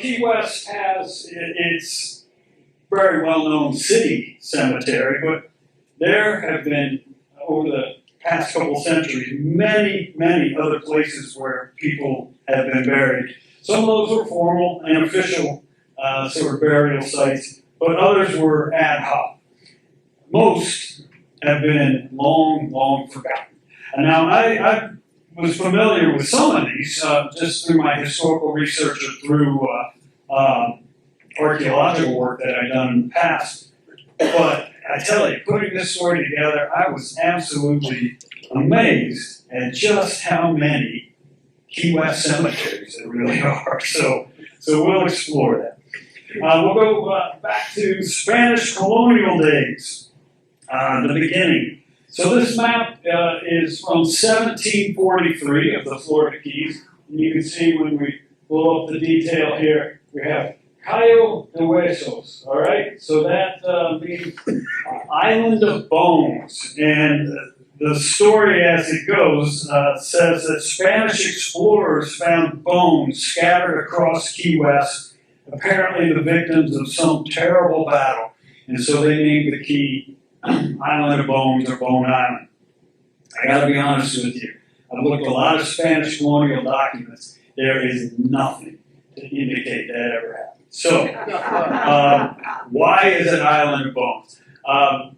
Key West has its very well-known city cemetery, but there have been, over the past couple centuries, many, many other places where people have been buried. Some of those were formal and official sort of burial sites, but others were ad hoc. Most have been long, long forgotten. And now I was familiar with some of these just through my historical research or through archaeological work that I've done in the past. But I tell you, putting this story together, I was absolutely amazed at just how many Key West cemeteries there really are. So we'll explore that. We'll go back to Spanish colonial days, the beginning. So this map is from 1743 of the Florida Keys. And you can see when we blow up the detail here, we have Cayo de Huesos, all right? So that means Island of Bones. And the story as it goes says that Spanish explorers found bones scattered across Key West, apparently the victims of some terrible battle. And so they named the key Island of Bones or Bone Island. I gotta be honest with you. I've looked at a lot of Spanish colonial documents. There is nothing to indicate that ever happened. So, why is it Island of Bones?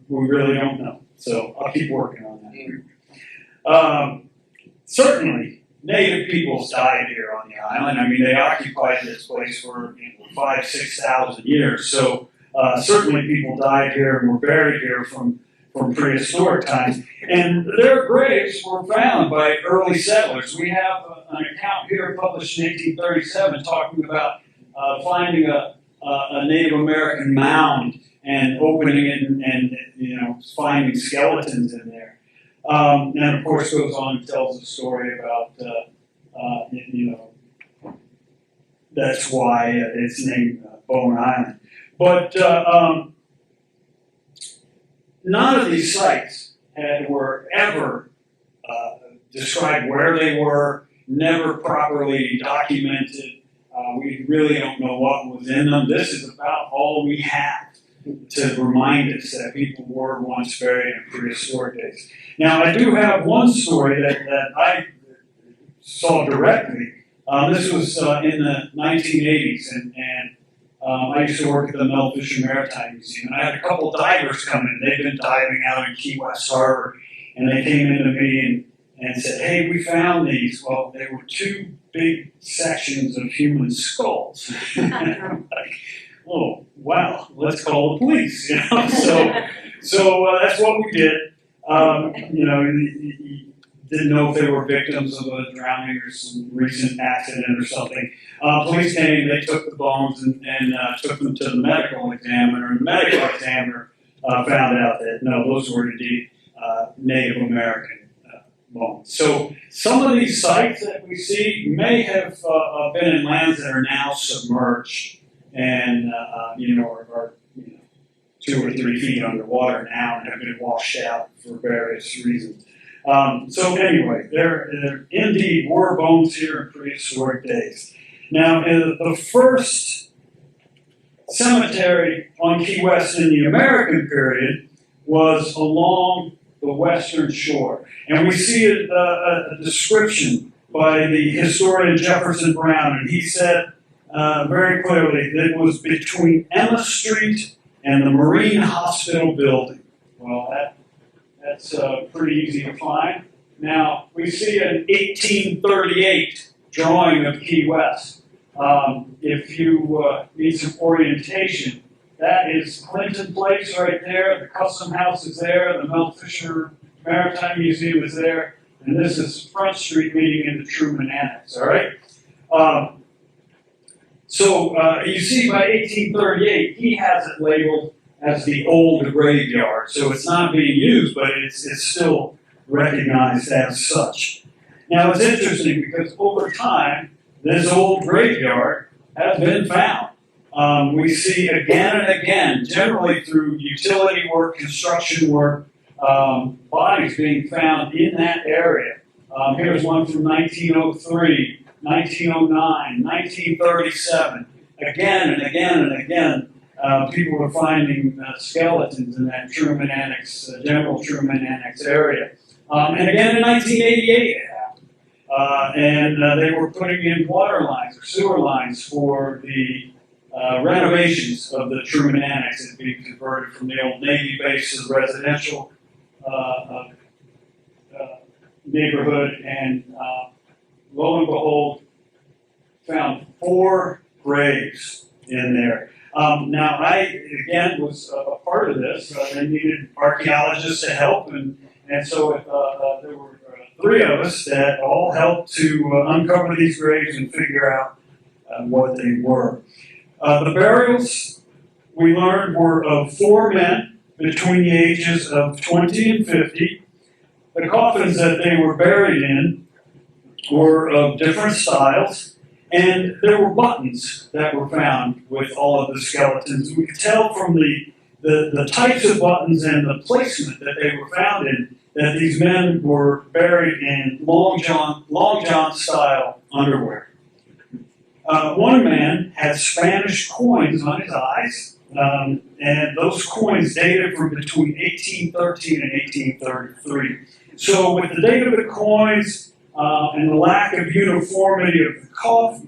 We really don't know. So I'll keep working on that. Certainly, native peoples died here on the island. I mean, they occupied this place for 5,000 to 6,000 years. So certainly people died here and were buried here from prehistoric times. And their graves were found by early settlers. We have an account here published in 1837 talking about finding a Native American mound and opening it and finding skeletons in there. And of course goes on and tells a story about that's why it's named Bone Island. But none of these sites were ever described where they were, never properly documented. We really don't know what was in them. This is about all we have to remind us that people were once buried in prehistoric days. Now, I do have one story that I saw directly. This was in the 1980s, and I used to work at the Maritime Museum, and I had a couple divers come in. They'd been diving out in Key West Harbor, and they came into me and said, "Hey, we found these." Well, they were two big sections of human skulls. And I'm like, "Oh, wow, let's call the police." So that's what we did. Didn't know if they were victims of a drowning or some recent accident or something. Police came, they took the bones and took them to the medical examiner. And the medical examiner found out that, no, those were indeed Native American bones. So some of these sites that we see may have been in lands that are now submerged and, are 2 or 3 feet underwater now and have been washed out for various reasons. So anyway, there indeed were bones here in prehistoric days. Now, the first cemetery on Key West in the American period was along the western shore. And we see a description by the historian Jefferson Brown, and he said very clearly that it was between Emma Street and the Marine Hospital building. Well, that's pretty easy to find. Now, we see an 1838 drawing of Key West. If you need some orientation, that is Clinton Place right there. The Custom House is there. The Mel Fisher Maritime Museum is there. And this is Front Street leading into Truman Annex, all right? So you see by 1838, he has it labeled as the old graveyard. So it's not being used, but it's still recognized as such. Now it's interesting because over time, this old graveyard has been found. We see again and again, generally through utility work, construction work, bodies being found in that area. Here's one from 1903, 1909, 1937. again and again and again, people were finding skeletons in that Truman Annex, General Truman Annex area. And again in 1988 it happened. And they were putting in water lines or sewer lines for the renovations of the Truman Annex. It being converted from the old Navy base to the residential neighborhood. And lo and behold, found 4 graves in there. Now, I, again, was a part of this. They needed archaeologists to help, and so there were 3 of us that all helped to uncover these graves and figure out what they were. The burials, we learned, were of 4 men between the ages of 20 and 50. The coffins that they were buried in were of different styles. And there were buttons that were found with all of the skeletons. We could tell from the types of buttons and the placement that they were found in that these men were buried in Long John style underwear. One man had Spanish coins on his eyes, and those coins dated from between 1813 and 1833. So with the date of the coins, and the lack of uniformity of the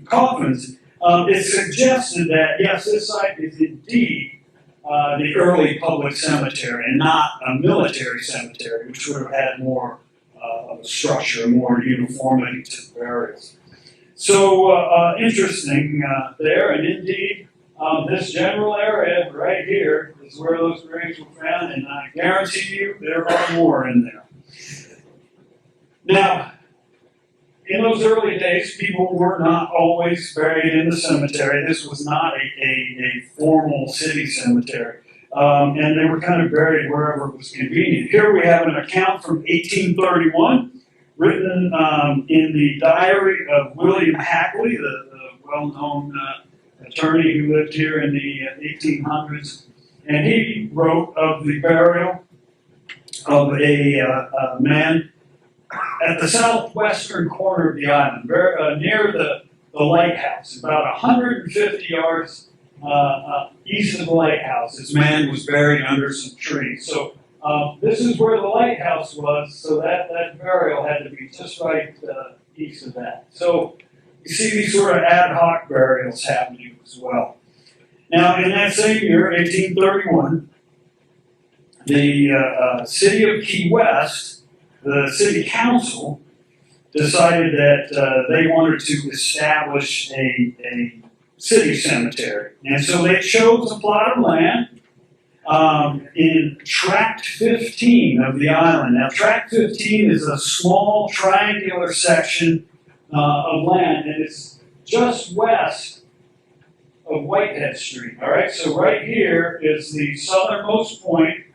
coffins, it suggested that, yes, this site is indeed the early public cemetery and not a military cemetery, which would have had more of a structure, more uniformity to the burials. So interesting there, and indeed, this general area right here is where those graves were found, and I guarantee you there are more in there. Now, in those early days, people were not always buried in the cemetery. This was not a formal city cemetery. And they were kind of buried wherever it was convenient. Here we have an account from 1831, written in the diary of William Hackley, the well-known attorney who lived here in the 1800s. And he wrote of the burial of a man at the southwestern corner of the island, near the lighthouse, about 150 yards east of the lighthouse. This man was buried under some trees. So this is where the lighthouse was, so that burial had to be just right east of that. So you see these sort of ad hoc burials happening as well. Now, in that same year, 1831, the city of Key West, the city council, decided that they wanted to establish a city cemetery. And so they chose a plot of land in Tract 15 of the island. Now, Tract 15 is a small triangular section of land, and it's just west of Whitehead Street. All right, so right here is the southernmost point.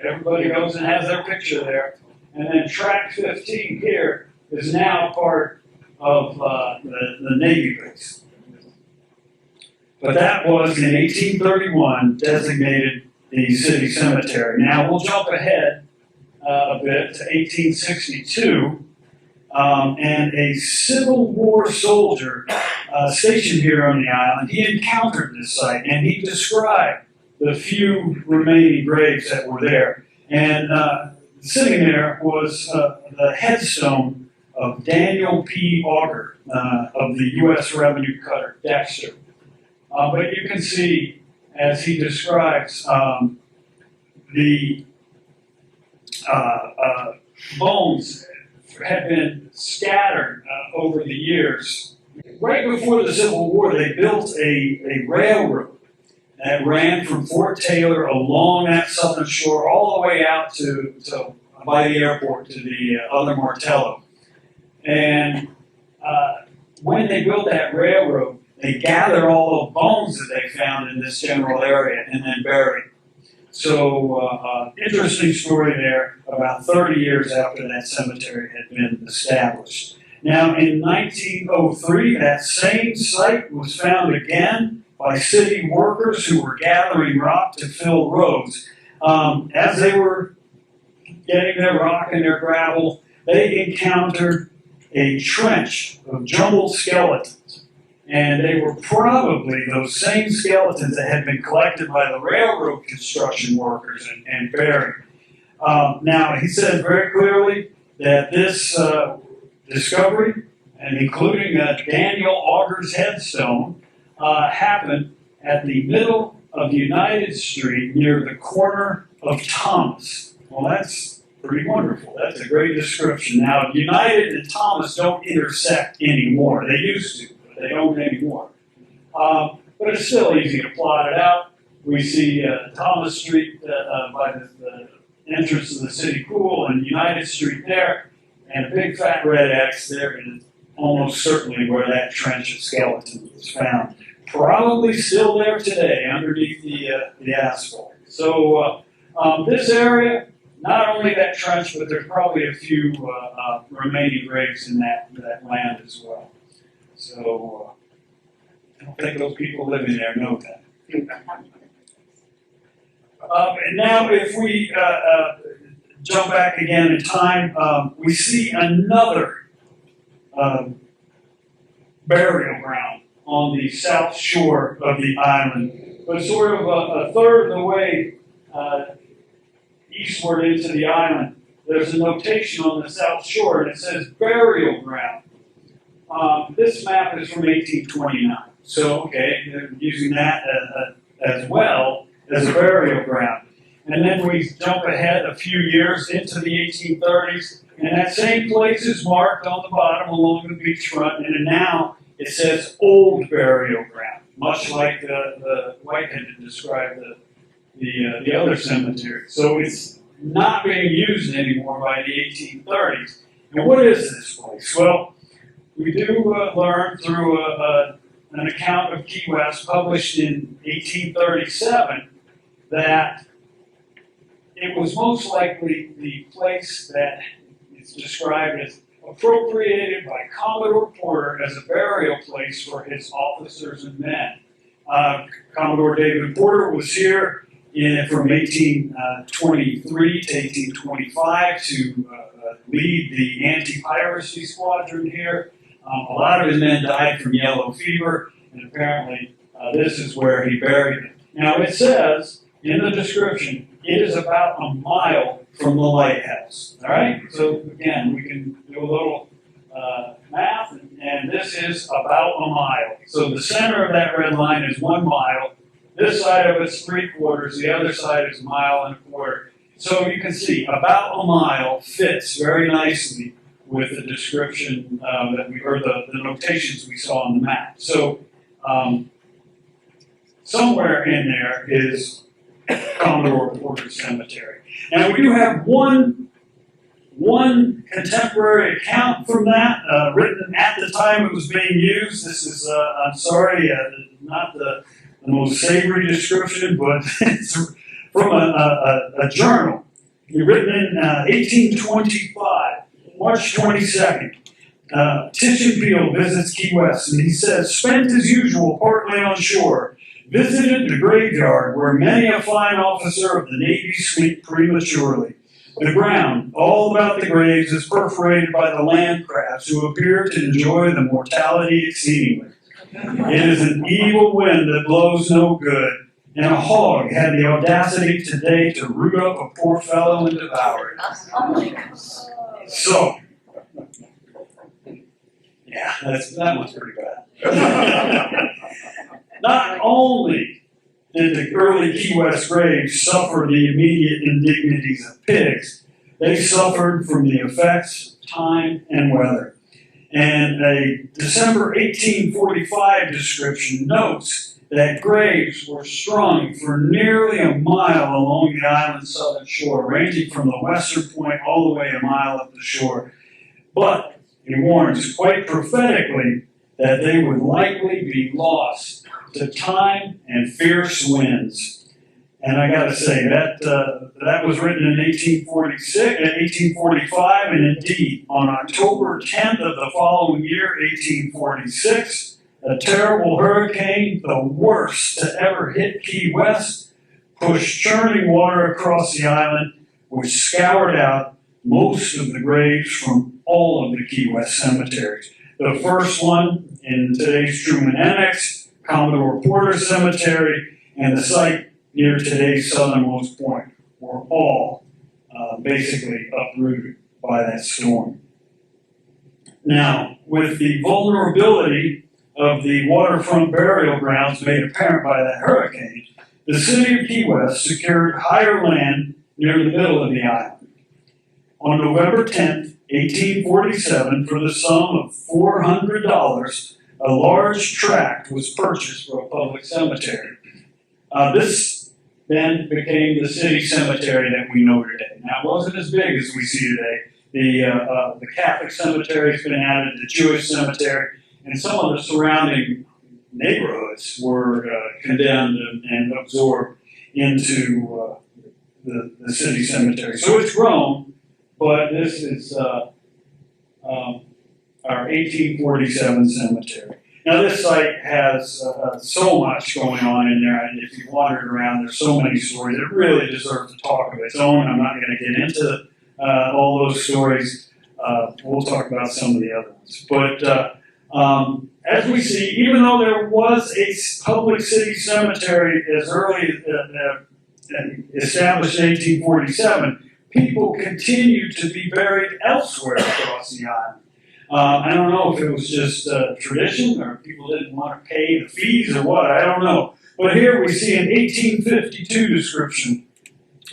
Everybody goes and has their picture there. And then Tract 15 here is now part of the Navy base. But that was, in 1831, designated the city cemetery. Now, we'll jump ahead a bit to 1862, and a Civil War soldier stationed here on the island, he encountered this site, and he described the few remaining graves that were there. And sitting there was the headstone of Daniel P. Auger of the U.S. Revenue Cutter Dexter. But you can see, as he describes, the bones had been scattered over the years. Right before the Civil War, they built a railroad that ran from Fort Taylor along that southern shore all the way out to by the airport to the other Martello. And when they built that railroad, they gathered all the bones that they found in this general area and then buried. So interesting story there, about 30 years after that cemetery had been established. Now in 1903, that same site was found again by city workers who were gathering rock to fill roads. As they were getting their rock and their gravel, they encountered a trench of jumbled skeletons. And they were probably those same skeletons that had been collected by the railroad construction workers and buried. Now, he said very clearly that this discovery, and including Daniel Augur's headstone, happened at the middle of United Street near the corner of Thomas. Well, that's pretty wonderful. That's a great description. Now, United and Thomas don't intersect anymore. They used to, but they don't anymore. But it's still easy to plot it out. We see Thomas Street by the entrance to the city pool and United Street there, and a big fat red X there, and almost certainly where that trench of skeleton was found. Probably still there today underneath the asphalt. So this area, not only that trench, but there's probably a few remaining graves in that land as well. So I don't think those people living there know that. And now if we jump back again in time, we see another burial ground on the south shore of the island, but sort of a third of the way eastward into the island. There's a notation on the south shore, and it says burial ground. This map is from 1829, so okay, they're using that as well as a burial ground. And then we jump ahead a few years into the 1830s, and that same place is marked on the bottom along the beachfront, and now it says old burial ground, much like the Whitehead had described the other cemetery. So it's not being used anymore by the 1830s. And what is this place? Well, we do learn through an account of Key West published in 1837 that it was most likely the place that is described as appropriated by Commodore Porter as a burial place for his officers and men. Commodore David Porter was here from 1823 to 1825 to lead the anti-piracy squadron here. A lot of his men died from yellow fever, and apparently this is where he buried them. Now it says in the description, it is about a mile from the lighthouse. All right? So again, we can do a little math, and this is about a mile. So the center of that red line is 1 mile. This side of it's 3/4. The other side is 1.25 miles. So you can see about a mile fits very nicely with the description or the notations we saw on the map. So somewhere in there is Commodore Porter Cemetery. Now we do have one contemporary account from that, written at the time it was being used. This is, I'm sorry, not the most savory description, but it's from a journal written in 1825, March 22nd. Titian Peel visits Key West, and he says, spent as usual partly on shore, visited the graveyard where many a fine officer of the Navy sleep prematurely. The ground, all about the graves, is perforated by the land crabs who appear to enjoy the mortality exceedingly. It is an evil wind that blows no good, and a hog had the audacity today to root up a poor fellow and devour it. So, yeah, that one's pretty bad. Not only did the early Key West graves suffer the immediate indignities of pigs, they suffered from the effects of time and weather. And a December 1845 description notes that graves were strung for nearly a mile along the island's southern shore, ranging from the western point all the way a mile up the shore. But he warns quite prophetically that they would likely be lost to time and fierce winds. And I got to say, that was written in 1845, and indeed, on October 10th of the following year, 1846, a terrible hurricane, the worst to ever hit Key West, pushed churning water across the island, which scoured out most of the graves from all of the Key West cemeteries. The first one in today's Truman Annex, Commodore Porter Cemetery, and the site near today's southernmost point were all basically uprooted by that storm. Now, with the vulnerability of the waterfront burial grounds made apparent by that hurricane, the city of Key West secured higher land near the middle of the island. On November 10th, 1847, for the sum of $400, a large tract was purchased for a public cemetery. This then became the city cemetery that we know today. Now, it wasn't as big as we see today. The Catholic cemetery has been added, the Jewish cemetery, and some of the surrounding neighborhoods were condemned and absorbed into the city cemetery. So it's grown, but this is our 1847 cemetery. Now this site has so much going on in there, and if you've wandered around, there's so many stories. It really deserves a talk of its own. I'm not going to get into all those stories. We'll talk about some of the other ones. But as we see, even though there was a public city cemetery as early established in 1847, people continued to be buried elsewhere across the island. I don't know if it was just tradition or people didn't want to pay the fees or what, I don't know. But here we see an 1852 description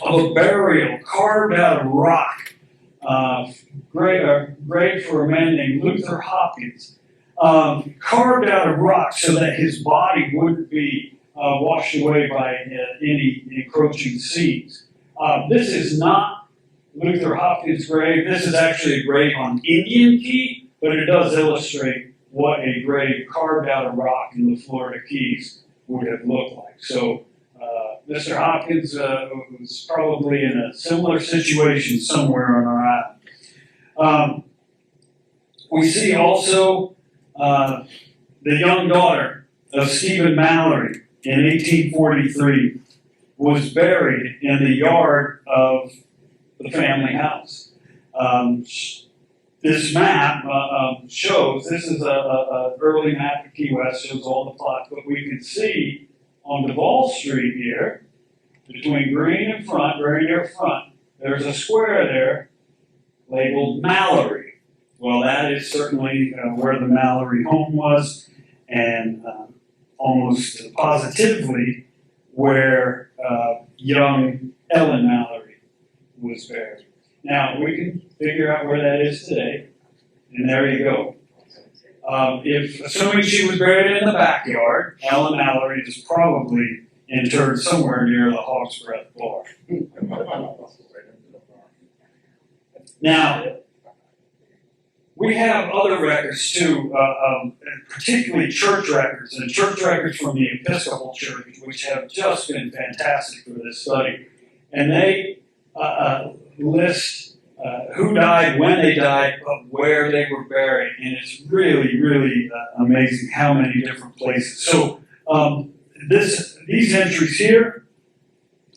of a burial carved out of rock, grave for a man named Luther Hopkins, carved out of rock so that his body wouldn't be washed away by any encroaching seas. This is not Luther Hopkins' grave. This is actually a grave on Indian Key, but it does illustrate what a grave carved out of rock in the Florida Keys would have looked like. So Mr. Hopkins was probably in a similar situation somewhere on our island. We see also the young daughter of Stephen Mallory in 1843 was buried in the yard of the family house. This map shows, this is an early map of Key West, shows all the plots, but we can see on Duval Street here, between Green and Front, very near Front, there's a square there labeled Mallory. Well, that is certainly where the Mallory home was, and almost positively where young Ellen Mallory was buried. Now, we can figure out where that is today, and there you go. Assuming she was buried in the backyard, Ellen Mallory is probably interred somewhere near the Hog's Breath Bar. Now, we have other records too, particularly church records, and church records from the Episcopal Church, which have just been fantastic for this study. And they list who died, when they died, but where they were buried. And it's really, really amazing how many different places. So these entries here,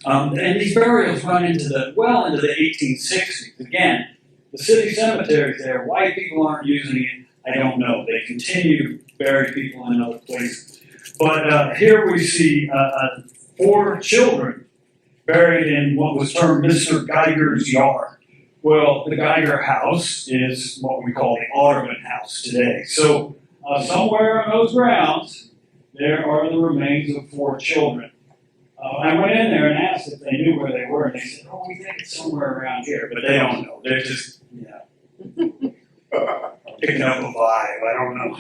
and these burials run into the 1860s. Again, the city cemeteries there, why people aren't using it, I don't know. They continue to bury people in other places. But here we see 4 children buried in what was termed Mr. Geiger's yard. Well, the Geiger house is what we call the Ottoman house today. So somewhere on those grounds, there are the remains of 4 children. I went in there and asked if they knew where they were, and they said, "Oh, we think it's somewhere around here," but they don't know. They're just, picking up a vibe. I don't know.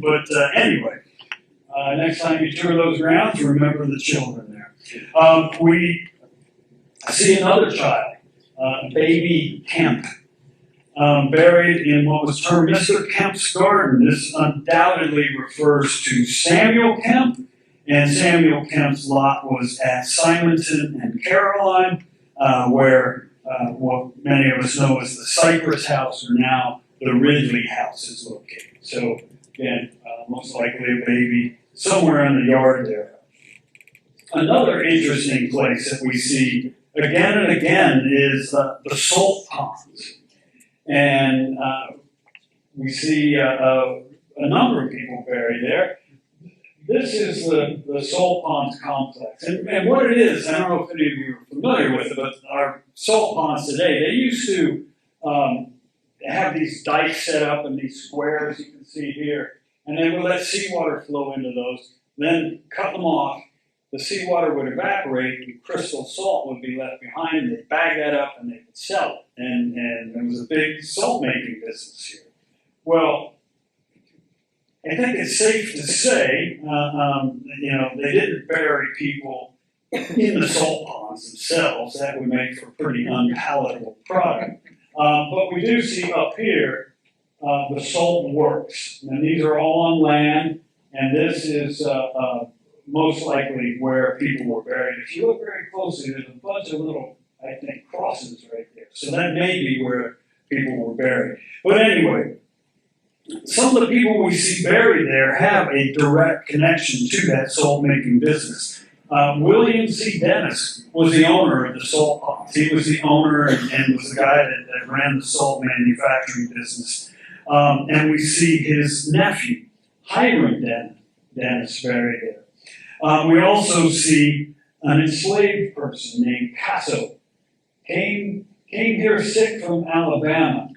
But anyway, next time you tour those grounds, remember the children there. We see another child, baby Kemp, buried in what was termed Mr. Kemp's garden. This undoubtedly refers to Samuel Kemp, and Samuel Kemp's lot was at Simonton and Caroline, where what many of us know as the Cypress House, or now the Ridley House, is located. So again, most likely a baby somewhere in the yard there. Another interesting place that we see again and again is the salt ponds. And we see a number of people buried there. This is the Salt Ponds complex. And what it is, I don't know if any of you are familiar with it, but our salt ponds today, they used to have these dikes set up in these squares you can see here. And they would let seawater flow into those, then cut them off. The seawater would evaporate, and crystal salt would be left behind, and they'd bag that up and they would sell it. And there was a big salt-making business here. Well, I think it's safe to say, they didn't bury people in the salt ponds themselves. That would make for a pretty unpalatable product. But we do see up here the salt works. And these are all on land, and this is most likely where people were buried. If you look very closely, there's a bunch of little, I think, crosses right there. So that may be where people were buried. But anyway, some of the people we see buried there have a direct connection to that salt-making business. William C. Dennis was the owner of the salt ponds. He was the owner and was the guy that ran the salt manufacturing business. And we see his nephew, Hiram Dennis, buried there. We also see an enslaved person named Casso. Came here sick from Alabama.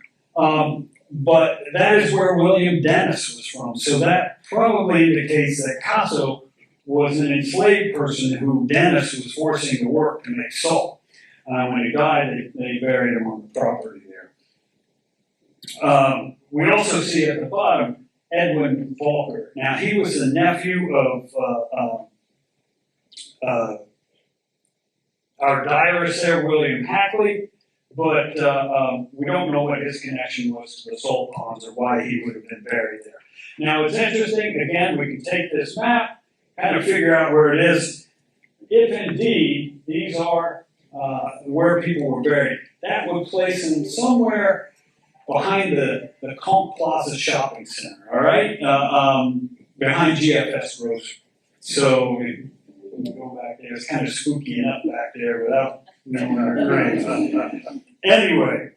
But that is where William Dennis was from. So that probably indicates that Casso was an enslaved person who Dennis was forcing to work to make salt. When he died, they buried him on the property there. We also see at the bottom Edwin Volker. Now, he was the nephew of our diarist there, William Hackley, but we don't know what his connection was to the salt ponds or why he would have been buried there. Now, it's interesting, again, we can take this map, kind of figure out where it is. If indeed these are where people were buried, that would place them somewhere behind the Comp Plaza Shopping Center, all right? Behind GFS Grocery. So we go back there. It's kind of spooky enough back there without knowing our grave. Anyway,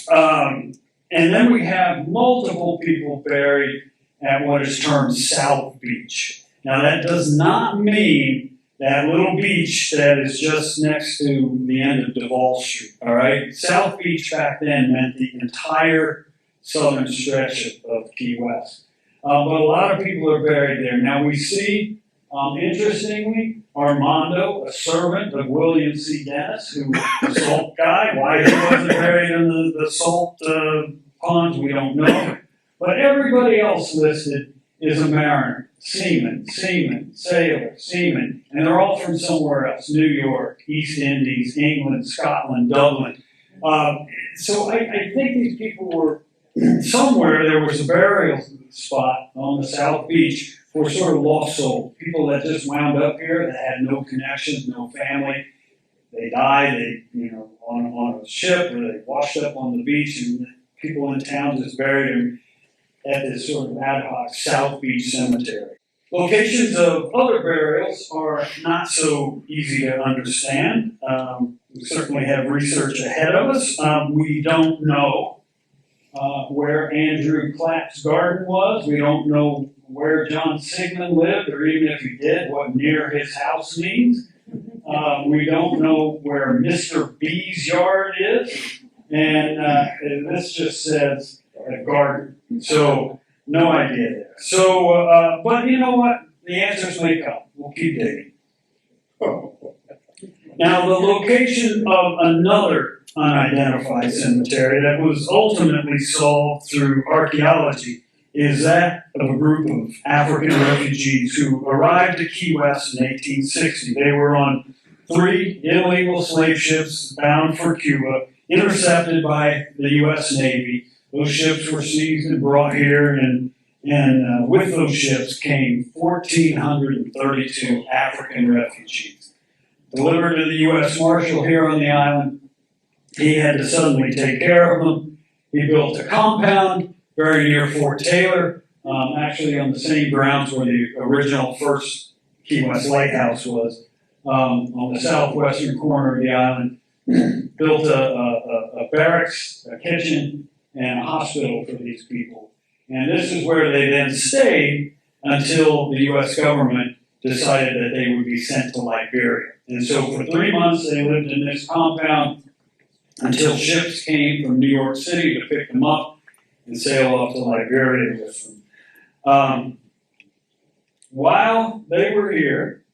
and then we have multiple people buried at what is termed South Beach. Now that does not mean that little beach that is just next to the end of Duval Street, all right? South Beach back then meant the entire southern stretch of Key West. But a lot of people are buried there. Now we see, interestingly, Armando, a servant of William C. Dennis, who was the salt guy. Why he wasn't buried in the salt ponds, we don't know. But everybody else listed is a mariner. Seaman, sailor, seaman, and they're all from somewhere else, New York, East Indies, England, Scotland, Dublin. So I think these people were, somewhere there was a burial spot on the South Beach for sort of lost souls, people that just wound up here that had no connections, no family. They died, on a ship, or they washed up on the beach, and people in town just buried them at this sort of ad hoc South Beach cemetery. Locations of other burials are not so easy to understand. We certainly have research ahead of us. We don't know where Andrew Clapp's garden was. We don't know where John Sigmund lived, or even if he did, what near his house means. We don't know where Mr. B's yard is. And this just says a garden. So, no idea there. So, but you know what? The answers may come. We'll keep digging. Now, the location of another unidentified cemetery that was ultimately solved through archaeology is that of a group of African refugees who arrived at Key West in 1860. They were on 3 illegal slave ships bound for Cuba, intercepted by the U.S. Navy. Those ships were seized and brought here, and with those ships came 1,432 African refugees. Delivered to the U.S. Marshal here on the island, he had to suddenly take care of them. He built a compound very near Fort Taylor, actually on the same grounds where the original first Key West lighthouse was, on the southwestern corner of the island. Built a barracks, a kitchen, and a hospital for these people. And this is where they then stayed until the U.S. government decided that they would be sent to Liberia. And so for 3 months they lived in this compound until ships came from New York City to pick them up and sail off to Liberia with them. While they were here,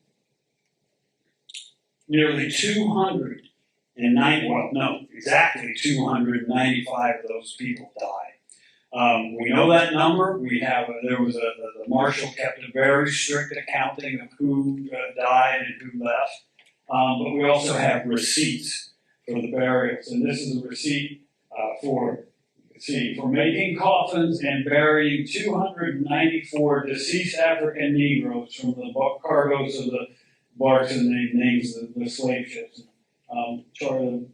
nearly 295 of those people died. We know that number. The marshal kept a very strict accounting of who died and who left. But we also have receipts for the burials. And this is a receipt for making coffins and burying 294 deceased African Negroes from the cargoes of the barks and the names of the slave ships. The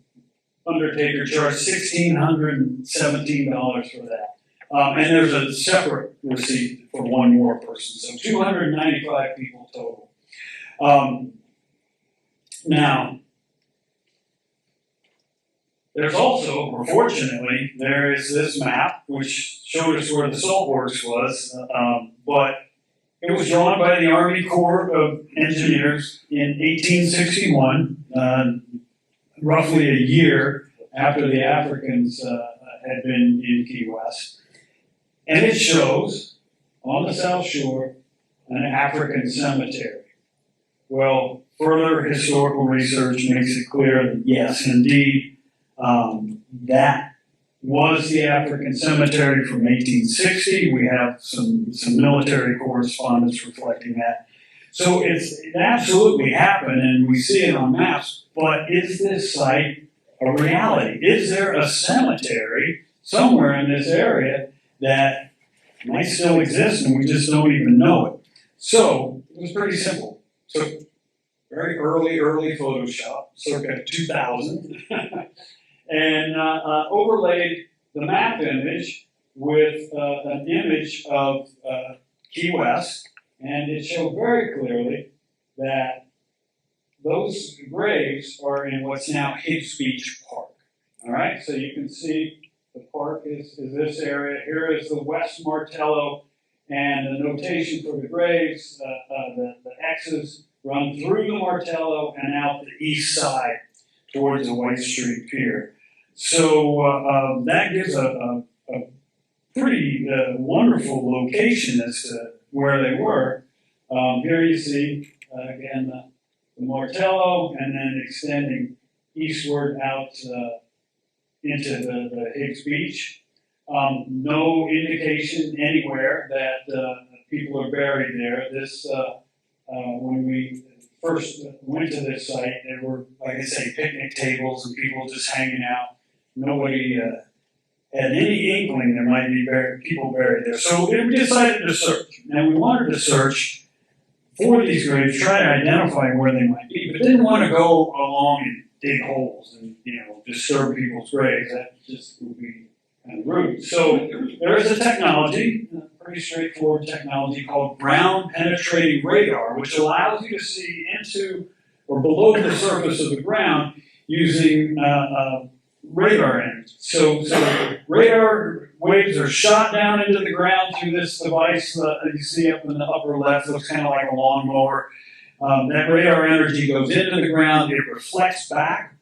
undertaker charged $1,617 for that. And there's a separate receipt for one more person. So 295 people total. Now, there's also, unfortunately, there is this map which showed us where the salt works was, but it was drawn by the Army Corps of Engineers in 1861, roughly a year after the Africans had been in Key West. And it shows, on the South Shore, an African cemetery. Well, further historical research makes it clear that yes, indeed, that was the African cemetery from 1860. We have some military correspondence reflecting that. So it absolutely happened, and we see it on maps, but is this site a reality? Is there a cemetery somewhere in this area that might still exist and we just don't even know it? So it was pretty simple. So very early Photoshop, circa 2000, and overlaid the map image with an image of Key West, and it showed very clearly that those graves are in what's now Higgs Beach Park. All right, so you can see the park is this area. Here is the West Martello, and the notation for the graves, the X's run through the Martello and out the east side towards the White Street Pier. So that gives a pretty wonderful location as to where they were. Here you see, again, the Martello, and then extending eastward out into the Higgs Beach. No indication anywhere that people are buried there. When we first went to this site, there were, like I say, picnic tables and people just hanging out. Nobody had any inkling there might be people buried there. So we decided to search. Now we wanted to search for these graves, try to identify where they might be, but didn't want to go along and dig holes and disturb people's graves. That just would be kind of rude. So there is a technology, a pretty straightforward technology called ground penetrating radar, which allows you to see into or below the surface of the ground using radar energy. So radar waves are shot down into the ground through this device that you see up in the upper left. Looks kind of like a lawnmower. That radar energy goes into the ground. It reflects back,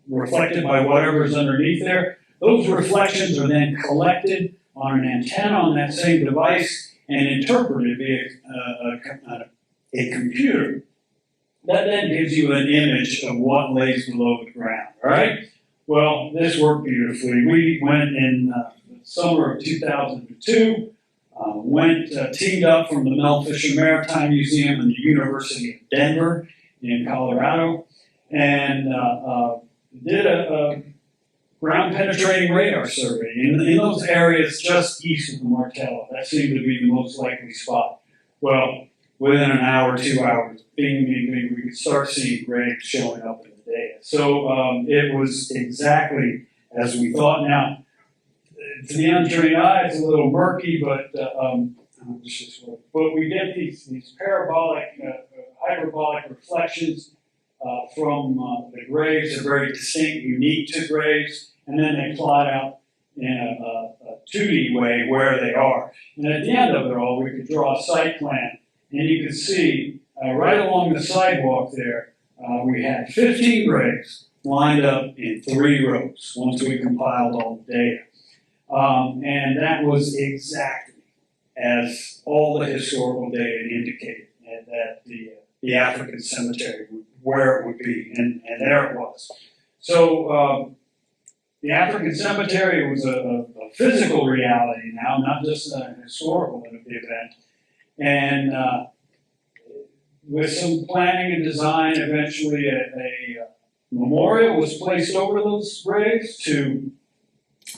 reflected by whatever's underneath there. Those reflections are then collected on an antenna on that same device and interpreted via a computer. That then gives you an image of what lays below the ground, all right? Well, this worked beautifully. We went in the summer of 2002, teamed up from the Maritime Museum and the University of Denver in Colorado, and did a ground penetrating radar survey in those areas just east of the Martello. That seemed to be the most likely spot. Well, within an hour, 2 hours, bing, we could start seeing graves showing up in the data. So it was exactly as we thought. Now, to the untrained eye, it's a little murky, but we get these parabolic, hyperbolic reflections from the graves. They're very distinct, unique to graves, and then they plot out in a 2D way where they are. And at the end of it all, we could draw a site plan, and you could see right along the sidewalk there, we had 15 graves lined up in 3 rows once we compiled all the data. And that was exactly as all the historical data indicated that the African cemetery, where it would be, and there it was. So the African cemetery was a physical reality now, not just a historical event. And with some planning and design, eventually a memorial was placed over those graves to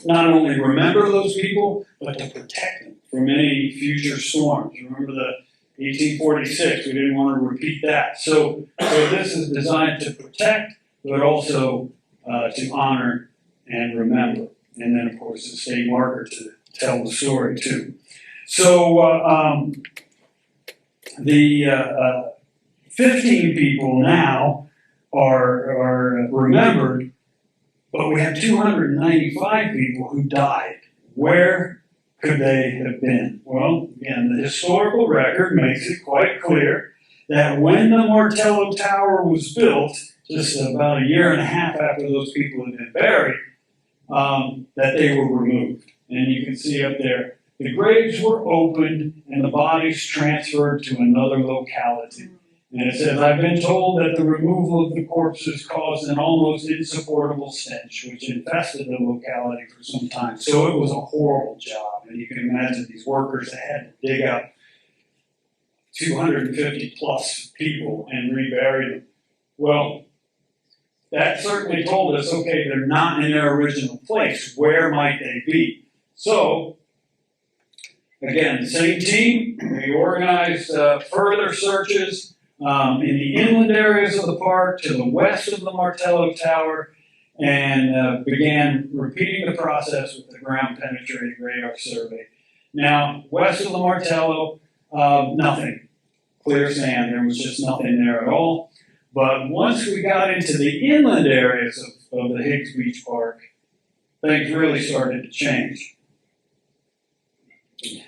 not only remember those people, but to protect them from any future storms. Remember the 1846, we didn't want to repeat that. So this is designed to protect, but also to honor and remember. And then, of course, the state marker to tell the story, too. So the 15 people now are remembered, but we have 295 people who died. Where could they have been? Well, again, the historical record makes it quite clear that when the Martello Tower was built, just about a year and a half after those people had been buried, that they were removed. And you can see up there, the graves were opened and the bodies transferred to another locality. And it says, I've been told that the removal of the corpses caused an almost insupportable stench, which infested the locality for some time. So it was a horrible job. And you can imagine these workers that had to dig up 250 plus people and rebury them. Well, that certainly told us, okay, they're not in their original place. Where might they be? So, again, the same team, we organized further searches in the inland areas of the park to the west of the Martello Tower, and began repeating the process with the ground penetrating radar survey. Now, west of the Martello, nothing. Clear sand, there was just nothing there at all. But once we got into the inland areas of the Higgs Beach Park, things really started to change.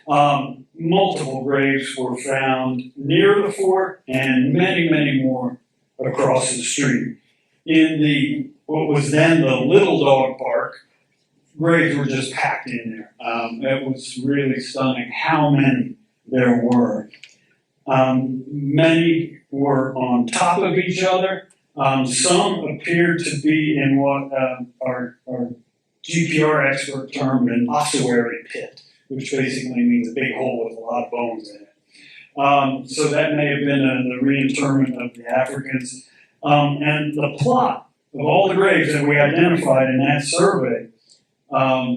Multiple graves were found near the fort and many, many more across the street. In what was then the Little Dog Park, graves were just packed in there. It was really stunning how many there were. Many were on top of each other. Some appeared to be in what our GPR expert termed an ossuary pit, which basically means a big hole with a lot of bones in it. So that may have been the reinterment of the Africans. And the plot of all the graves that we identified in that survey,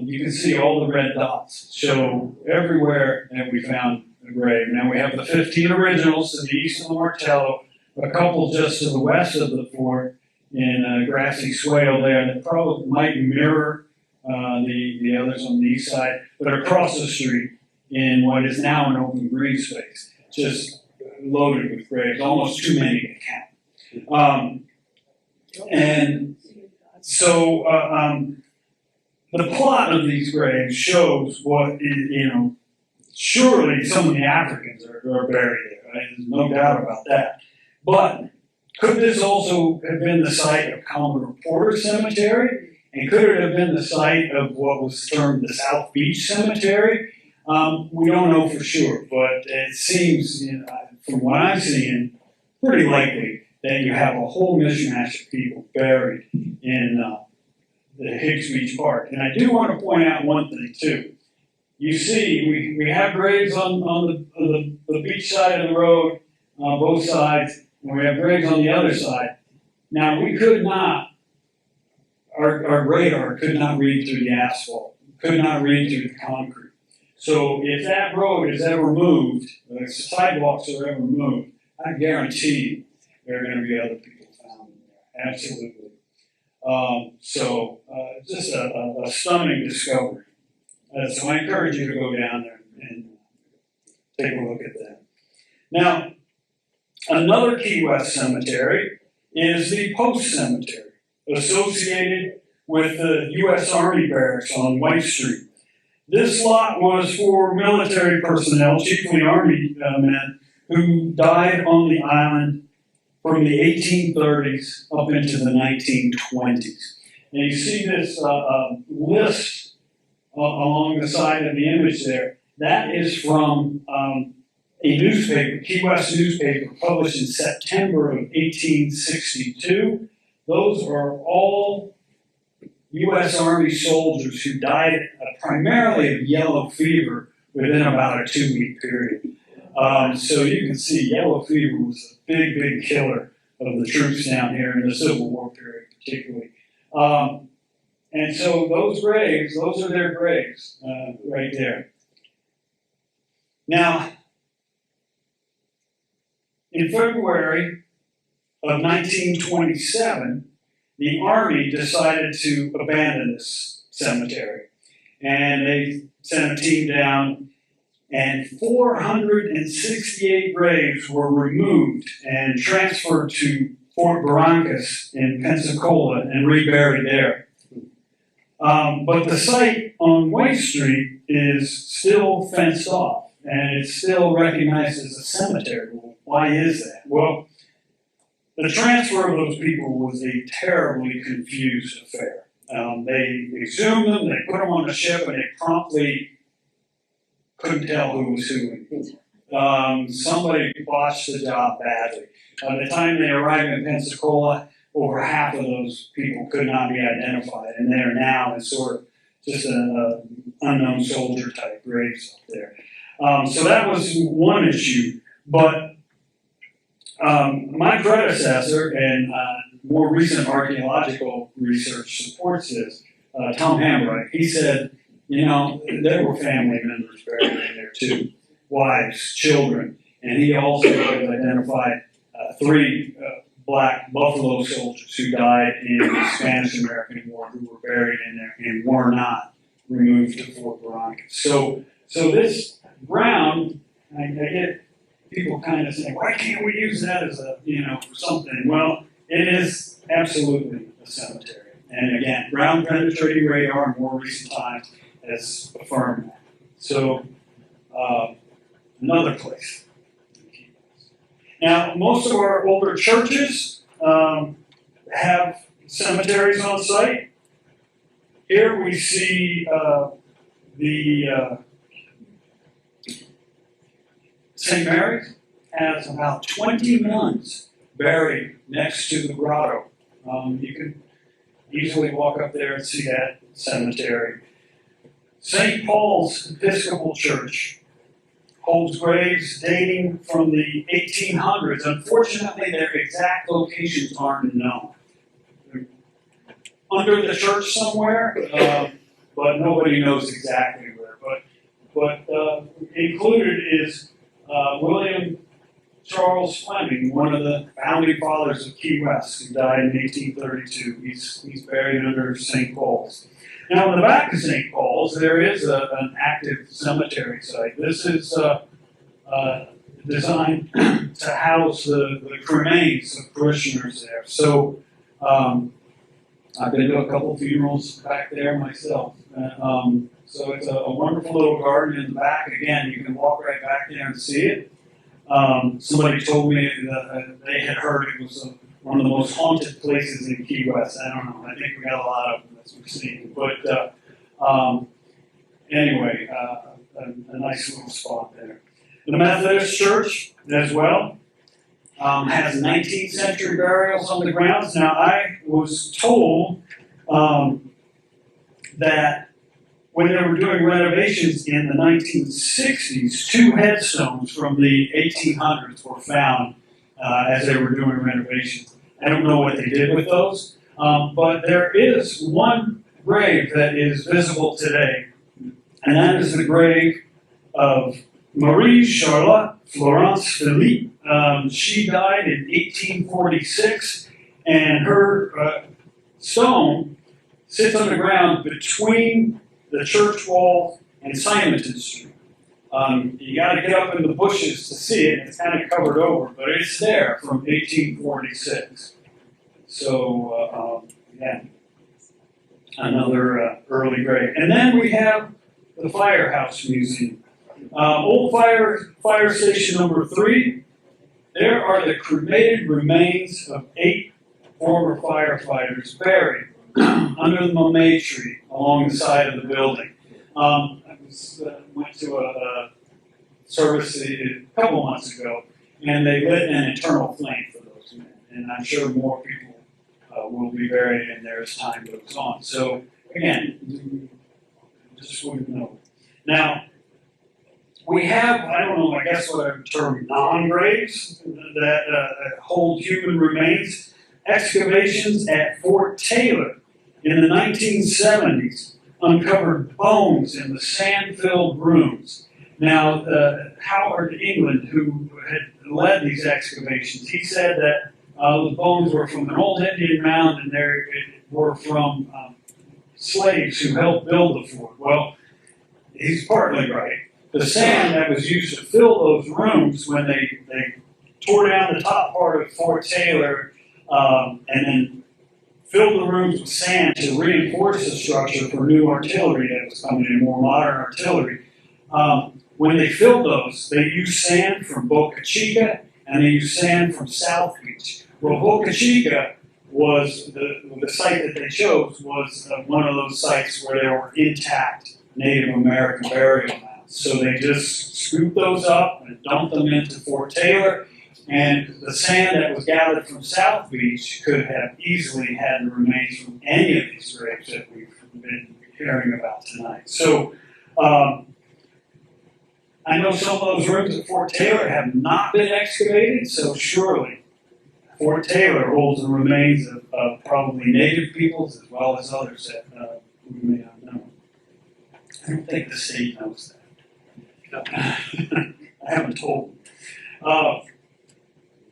you can see all the red dots show everywhere that we found a grave. Now we have the 15 originals to the east of the Martello, a couple just to the west of the fort in a grassy swale there that probably might mirror the others on the east side, but across the street in what is now an open green space, just loaded with graves, almost too many to count. And so the plot of these graves shows what is, surely some of the Africans are buried there, right? There's no doubt about that. But could this also have been the site of Commodore Porter Cemetery? And could it have been the site of what was termed the South Beach Cemetery? We don't know for sure, but it seems, from what I'm seeing, pretty likely that you have a whole mishmash of people buried in the Higgs Beach Park. And I do want to point out one thing, too. You see, we have graves on the beach side of the road, on both sides, and we have graves on the other side. Now, we could not, our radar could not read through the asphalt, could not read through the concrete. So if that road is ever moved, if the sidewalks are ever moved, I guarantee you there are going to be other people found in there. Absolutely. Just a stunning discovery. So I encourage you to go down there and take a look at that. Now, another Key West cemetery is the Post Cemetery, associated with the U.S. Army barracks on White Street. This lot was for military personnel, chiefly Army men, who died on the island from the 1830s up into the 1920s. And you see this list along the side of the image there. That is from a newspaper, Key West newspaper, published in September of 1862. Those are all U.S. Army soldiers who died primarily of yellow fever within about a 2-week period. So you can see yellow fever was a big, big killer of the troops down here in the Civil War period particularly. And so those graves, those are their graves right there. Now, in February of 1927, the Army decided to abandon this cemetery. And they sent a team down, and 468 graves were removed and transferred to Fort Barrancas in Pensacola and reburied there. But the site on White Street is still fenced off, and it's still recognized as a cemetery. Well, why is that? Well, the transfer of those people was a terribly confused affair. They exhumed them, they put them on the ship, and they promptly couldn't tell who was who. Somebody botched the job badly. By the time they arrived in Pensacola, over half of those people could not be identified, and they are now in sort of just an unknown soldier type graves up there. So that was one issue, but my predecessor and more recent archaeological research supports this, Tom Hambright. He said, you know, there were family members buried in there too, wives, children, and he also has identified 3 black Buffalo soldiers who died in the Spanish-American War who were buried in there and were not removed to Fort Barrancas. So this ground, I get people kind of saying, why can't we use that as a, for something? Well, it is absolutely a cemetery. And again, ground penetrating radar in more recent times has affirmed that. So, another place. Now, most of our older churches have cemeteries on site. Here we see the St. Mary's has about 20 nuns buried next to the grotto. You can easily walk up there and see that cemetery. St. Paul's Episcopal Church holds graves dating from the 1800s. Unfortunately, their exact locations aren't known. They're under the church somewhere, but nobody knows exactly where. But included is William Charles Fleming, one of the founding fathers of Key West, who died in 1832. He's buried under St. Paul's. Now, in the back of St. Paul's, there is an active cemetery site. This is designed to house the remains of parishioners there. So, I've been to a couple funerals back there myself. So it's a wonderful little garden in the back. Again, you can walk right back there and see it. Somebody told me that they had heard it was one of the most haunted places in Key West. I don't know. I think we got a lot of them as we've seen. But anyway, a nice little spot there. The Methodist Church as well has 19th century burials on the grounds. Now, I was told that when they were doing renovations in the 1960s, 2 headstones from the 1800s were found as they were doing renovations. I don't know what they did with those, but there is one grave that is visible today, and that is the grave of Marie Charlotte Florence Philippe. She died in 1846, and her stone sits on the ground between the church wall and Simonton Street. You got to get up in the bushes to see it. It's kind of covered over, but it's there from 1846. So, yeah. another early grave. And then we have the Firehouse Museum. Old fire station number 3. There are the cremated remains of 8 former firefighters buried under the mamey tree along the side of the building. I went to a service a couple months ago, and they lit an eternal flame for those men. And I'm sure more people will be buried in there as time goes on. So again, just wouldn't know. Now, we have, I don't know, I guess what I would term non-graves that hold human remains. Excavations at Fort Taylor in the 1970s uncovered bones in the sand-filled rooms. Now, Howard England, who had led these excavations, he said that the bones were from an old Indian mound and they were from slaves who helped build the fort. Well, he's partly right. The sand that was used to fill those rooms when they tore down the top part of Fort Taylor and then filled the rooms with sand to reinforce the structure for new artillery that was coming in, more modern artillery. When they filled those, they used sand from Boca Chica and they used sand from South Beach. Well, Boca Chica was the site that they chose was one of those sites where there were intact Native American burial mounds. So they just scooped those up and dumped them into Fort Taylor. And the sand that was gathered from South Beach could have easily had the remains from any of these graves that we've been hearing about tonight. So I know some of those rooms at Fort Taylor have not been excavated, so surely Fort Taylor holds the remains of probably native peoples as well as others that we may not know. I don't think the state knows that. I haven't told them.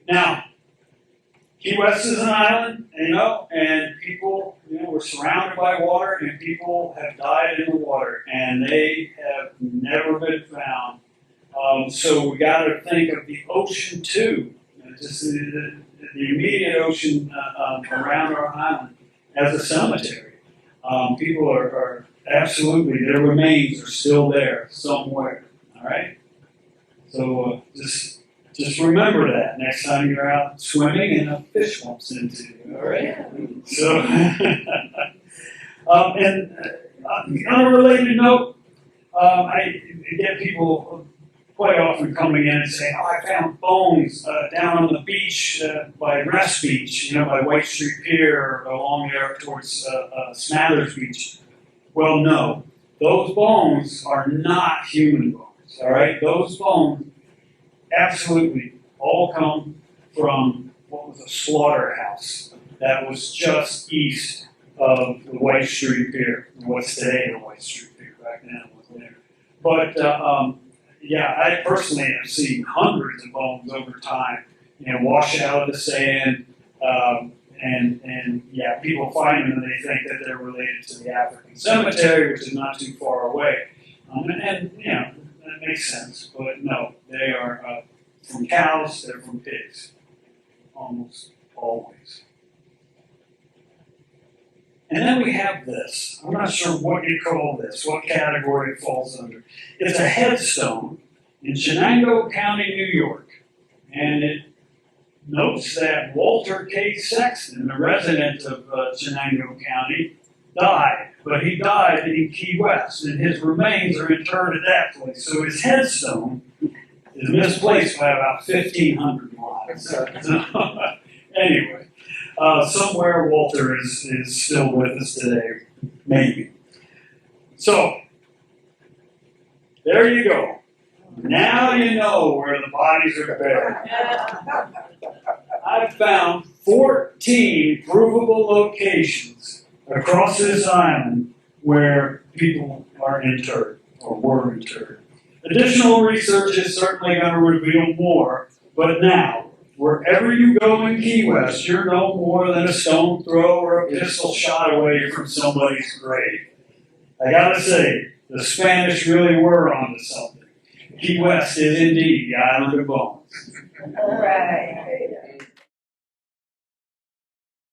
Now, Key West is an island, and people, we're surrounded by water, and people have died in the water, and they have never been found. So we got to think of the ocean too, just the immediate ocean around our island as a cemetery. People are absolutely, their remains are still there somewhere. All right, so just remember that next time you're out swimming and a fish bumps into you, all right? So, and on a related note, I get people quite often coming in and saying, I found bones down on the beach by Rest Beach, by White Street Pier or along there towards Smathers Beach. Well, no, those bones are not human bones, all right? Those bones absolutely all come from what was a slaughterhouse that was just east of the White Street Pier, what's today the White Street Pier. Back then it wasn't there. But I personally have seen hundreds of bones over time, wash out of the sand, and people find them and they think that they're related to the African cemetery, which is not too far away. That makes sense, but no, they are from cows, they're from pigs, almost always. And then we have this. I'm not sure what you call this, what category it falls under. It's a headstone in Chenango County, New York. And it notes that Walter K. Sexton, a resident of Chenango County, died. But he died in Key West, and his remains are interred at that place. So his headstone is misplaced by about 1,500 miles. Anyway, somewhere Walter is still with us today, maybe. So, there you go. Now you know where the bodies are buried. I've found 14 provable locations across this island where people are interred or were interred. Additional research is certainly going to reveal more, but now, wherever you go in Key West, you're no more than a stone throw or a pistol shot away from somebody's grave. I gotta say, the Spanish really were onto something. Key West is indeed the island of bones. All right.